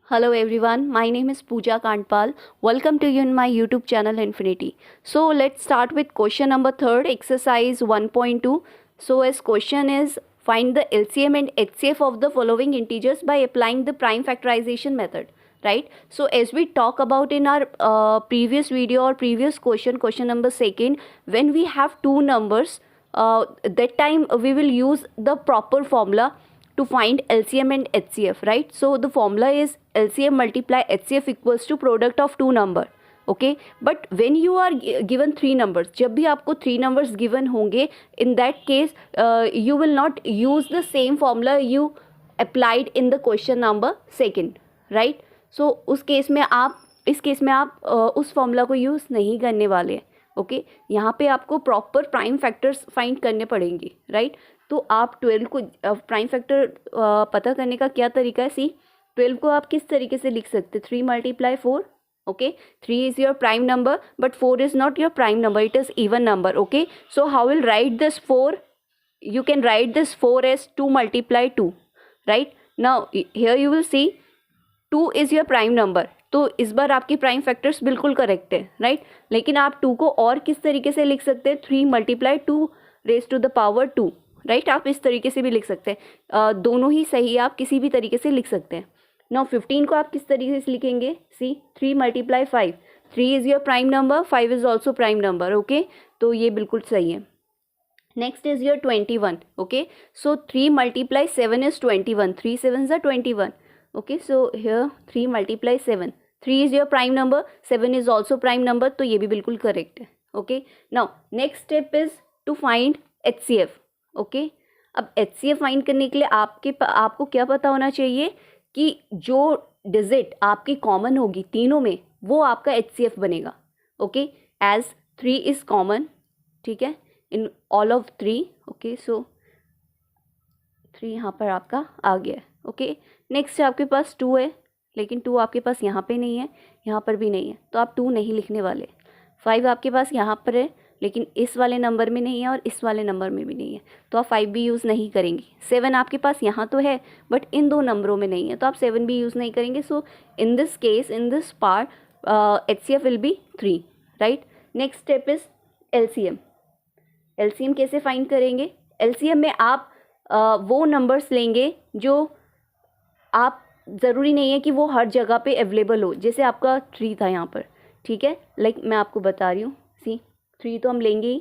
Hello everyone, my name is Pooja Kandpal. Welcome to you in my YouTube channel Infinity. So let's start with question number 3, exercise 1.2. So as question is, find the LCM and HCF of the following integers by applying the prime factorization method. Right? So as we talk about in our previous video or previous question number 2, when we have two numbers, that time we will use the proper formula to find LCM and HCF, right? So the formula is LCM multiply HCF equals to product of two number. Okay, but when you are given three numbers, जब भी आपको three numbers given होंगे, in that case you will not use the same formula you applied in the question number 2, right? So उस case में आप इस case में आप उस फॉर्मूला को यूज़ नहीं करने वाले हैं. ओके, यहाँ पे आपको प्रॉपर प्राइम फैक्टर्स फाइंड करने पड़ेंगे, राइट? तो आप 12 को प्राइम फैक्टर पता करने का क्या तरीका है? सी 12 को आप किस तरीके से लिख सकते? 3 × 4. Okay, 3 is your prime number but 4 is not your prime number, it is even number. Okay, so how will write this 4? You can write this 4 as 2 × 2, right? Now here you will see 2 is your prime number. तो इस बार आपकी prime factors बिल्कुल correct है, right? लेकिन आप 2 को और किस तरीके से लिख सकते हैं? 3 × 2 raised to the power 2, right? आप इस तरीके से भी लिख सकते हैं. दोनों ही सही है, आप किसी भी तरीके से लिख सकते हैं. नाउ 15 को आप किस तरीके से लिखेंगे? See 3 × 5. 3 is your prime number, 5 is also prime number. Okay, तो ये बिल्कुल सही है. Next is your 21. Okay, so 3 × 7 is 21. 3 7s are 21. Okay, so here 3 × 7. 3 is your prime number, 7 is also prime number, तो ये भी बिल्कुल करेक्ट है. Okay, now next step is to find HCF. Okay, अब HCF फाइंड करने के लिए आपको क्या पता होना चाहिए कि जो डिजिट आपकी कॉमन होगी तीनों में, वो आपका HCF बनेगा. ओके, एज 3 इज़ कॉमन, ठीक है, in all of 3. Okay, so 3 यहाँ पर आपका आ गया. ओके, नेक्स्ट आपके पास 2 है, लेकिन 2 आपके पास यहाँ पे नहीं है, यहाँ पर भी नहीं है, तो आप 2 नहीं लिखने वाले. 5 आपके पास यहाँ पर है, लेकिन इस वाले नंबर में नहीं है और इस वाले नंबर में भी नहीं है, तो आप 5 भी यूज़ नहीं करेंगे. 7 आपके पास यहाँ तो है बट इन दो नंबरों में नहीं है, तो आप 7 भी यूज़ नहीं करेंगे. So in this case, in this part, HCF will be 3, right? Next step is LCM. LCM कैसे फाइंड करेंगे? LCM में आप वो नंबर्स लेंगे जो आप, ज़रूरी नहीं है कि वो हर जगह पे अवेलेबल हो. जैसे आपका 3 था यहाँ पर, ठीक है, लाइक मैं आपको बता रही हूँ. सी 3 तो हम लेंगे ही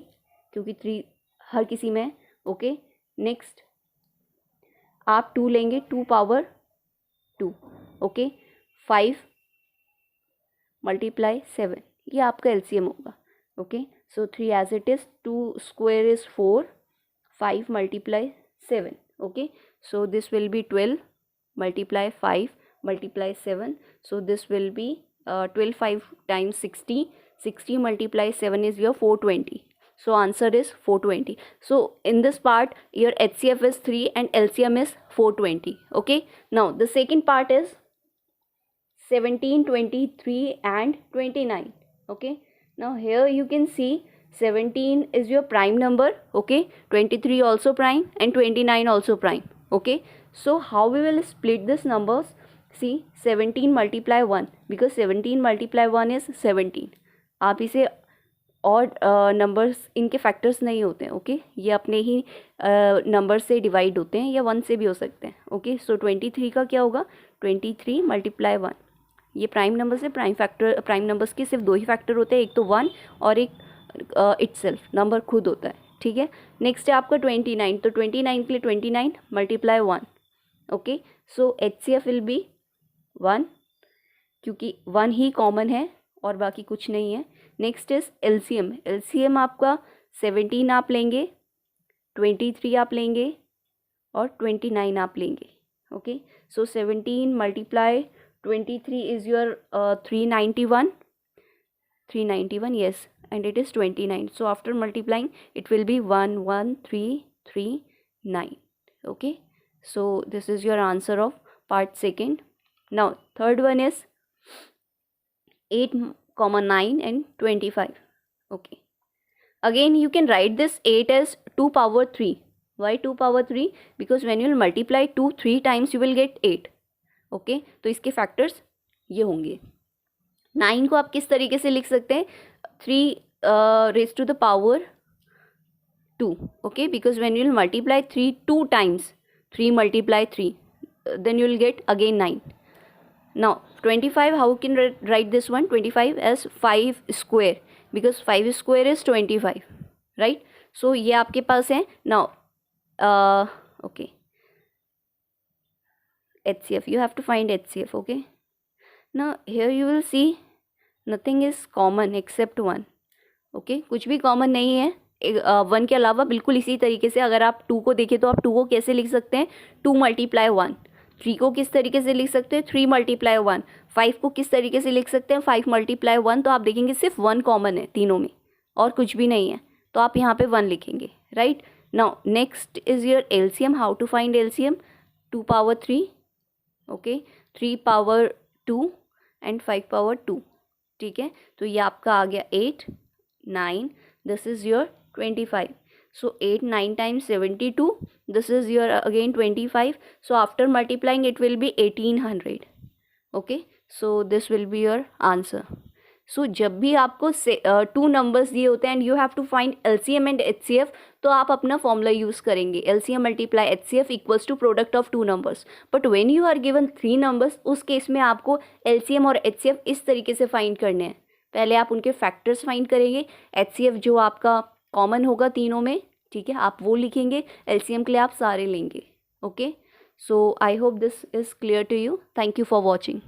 क्योंकि 3 हर किसी में है. ओके, नेक्स्ट आप 2 लेंगे, 2 पावर 2. ओके, 5 × 7, ये आपका LCM होगा. Okay, so 3 as it is, 2 square is 4, 5 × 7. Okay, so this will be 12 × 5 × 7. So this will be 12 5 times 60. 60 × 7 is your 420. So answer is 420. So in this part your HCF is 3 and LCM is 420. Okay, now the second part is 17, 23 and 29. Okay, now here you can see 17 is your prime number. Okay, 23 also prime and 29 also prime. Okay, so how we will split this numbers? See 17 × 1, because 17 × 1 is 17. आप इसे और numbers, इनके factors नहीं होते हैं. Okay, ये अपने ही number से डिवाइड होते हैं या 1 से भी हो सकते हैं. ओके, सो 23 का क्या होगा? 23 × 1. ये प्राइम नंबर से प्राइम नंबर्स के सिर्फ 2 ही फैक्टर होते हैं, एक तो 1 और एक इटसेल्फ नंबर खुद होता है. ठीक है, नेक्स्ट है आपका 29. तो 29 के लिए 29 × 1. Okay, so HCF will B 1, क्योंकि 1 ही कॉमन है और बाकी कुछ नहीं है. Next is LCM. LCM आपका 17 आप लेंगे, 23 आप लेंगे और 29 आप लेंगे. Okay, so 17 × 23 is your 391. 391, yes, and it is 29. So after multiplying it will be 11339. Okay, so this is your answer of part 2. Now third one is 8, 9 and 25. Okay, again you can write this 8 as 2 power 3. Why 2 power 3? Because when you will multiply 2 3 times you will get 8. Okay, तो इसके factors ये होंगे। 9 को आप किस तरीके से लिख सकते हैं, 3 raised to the power 2, okay, because when you will multiply 3 2 times, 3 multiply 3, then you will get again 9. Now 25, how can write this one, 25 as 5 square, because 5 square is 25, right? So ये आपके पास है. Now okay, HCF, you have to find HCF, okay. Now here you will see nothing is common except 1, okay, कुछ भी common नहीं है 1 के अलावा. बिल्कुल इसी तरीके से अगर आप 2 को देखें तो आप 2 को कैसे लिख सकते हैं, 2 × 1. 3 को किस तरीके से लिख सकते हैं, 3 × 1. 5 को किस तरीके से लिख सकते हैं, 5 × 1. तो आप देखेंगे सिर्फ 1 कॉमन है तीनों में और कुछ भी नहीं है, तो आप यहाँ पे 1 लिखेंगे, right. Now next is your LCM. How to find LCM, 2 power 3, okay, 3 power 2 and 5 power 2, ठीक है. तो ये आपका आ गया 8 9, this is your 25. So 8 9 times 72, this is your again 25. So after multiplying it will be 1800, okay. So this will be your answer. So जब भी आपको 2 numbers दिए होते हैं and you have to find LCM and HCF, तो आप अपना formula use करेंगे, LCM multiply HCF equals to product of 2 numbers. But when you are given 3 numbers, उस केस में आपको LCM और HCF इस तरीके से फाइंड करने हैं. पहले आप उनके फैक्टर्स फाइंड करेंगे, HCF जो आपका कॉमन होगा तीनों में, ठीक है, आप वो लिखेंगे. एलसीएम के लिए आप सारे लेंगे, okay. So I hope this is clear to you. Thank you for watching.